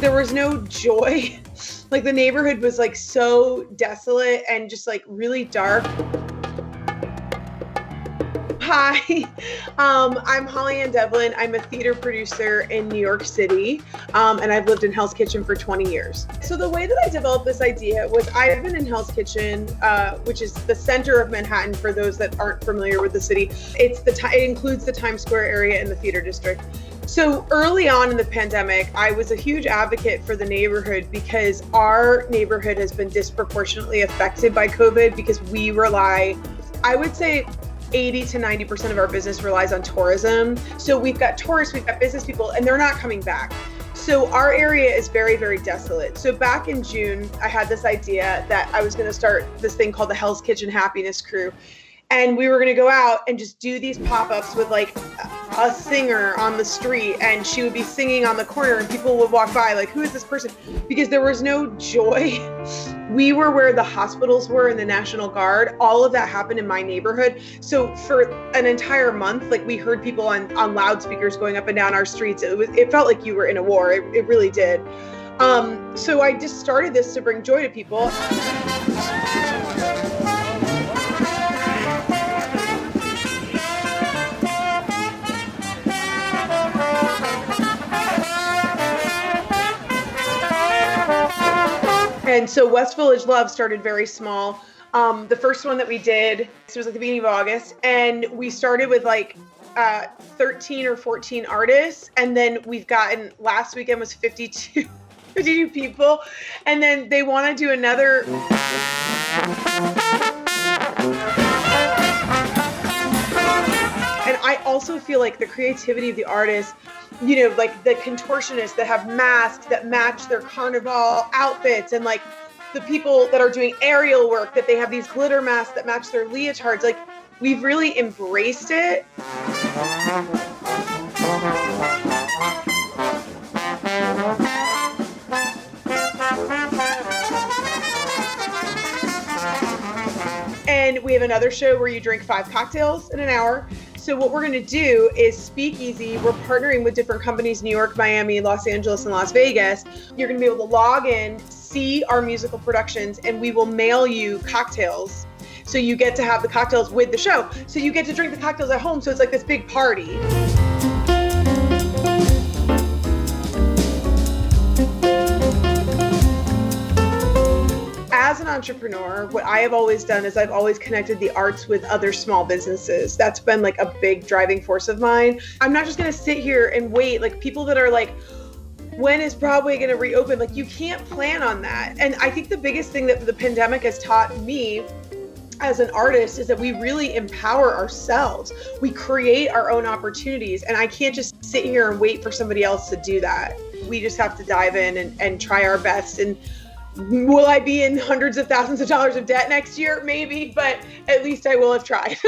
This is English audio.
there was no joy. Like the neighborhood was like so desolate and just like really dark. Hi, I'm Holly-Энn Devlin. I'm a theater producer in New York City, and I've lived in Hell's Kitchen for 20 years. So the way that I developed this idea was I've been in Hell's Kitchen, which is the center of Manhattan for those that aren't familiar with the city. It includes the Times Square area and the theater district. So early on in the pandemic, I was a huge advocate for the neighborhood because our neighborhood has been disproportionately affected by COVID because we rely, I would say, 80 to 90% of our business relies on tourism. So we've got tourists, we've got business people, and they're not coming back. So our area is very, very desolate. So back in June, I had this idea that I was going to start this thing called the Hell's Kitchen Happiness Crew. And we were going to go out and just do these pop-ups with like a singer on the street, and she would be singing on the corner and people would walk by like, who is this person? Because there was no joy. We were where the hospitals were in the National Guard. All of that happened in my neighborhood. So for an entire month, like we heard people on loudspeakers going up and down our streets. It felt like you were in a war. It really did. So I just started this to bring joy to people. And so West Village Love started very small. The first one that we did, it was like the beginning of August, and we started with like 13 or 14 artists, and then we've gotten, last weekend was 52 people, and then they want to do another. And I also feel like the creativity of the artists, you know, like the contortionists that have masks that match their carnival outfits, and like the people that are doing aerial work that they have these glitter masks that match their leotards. Like we've really embraced it. And we have another show where you drink 5 cocktails in an hour. So what we're going to do is Speakeasy. We're partnering with different companies, New York, Miami, Los Angeles, and Las Vegas. You're going to be able to log in, see our musical productions, and we will mail you cocktails. So you get to have the cocktails with the show. So you get to drink the cocktails at home. So it's like this big party. As an entrepreneur, what I have always done is I've always connected the arts with other small businesses. That's been like a big driving force of mine. I'm not just going to sit here and wait, like people that are like, when is Broadway going to reopen? Like you can't plan on that. And I think the biggest thing that the pandemic has taught me as an artist is that we really empower ourselves. We create our own opportunities, and I can't just sit here and wait for somebody else to do that. We just have to dive in and try our best. And will I be in hundreds of thousands of dollars of debt next year? Maybe, but at least I will have tried.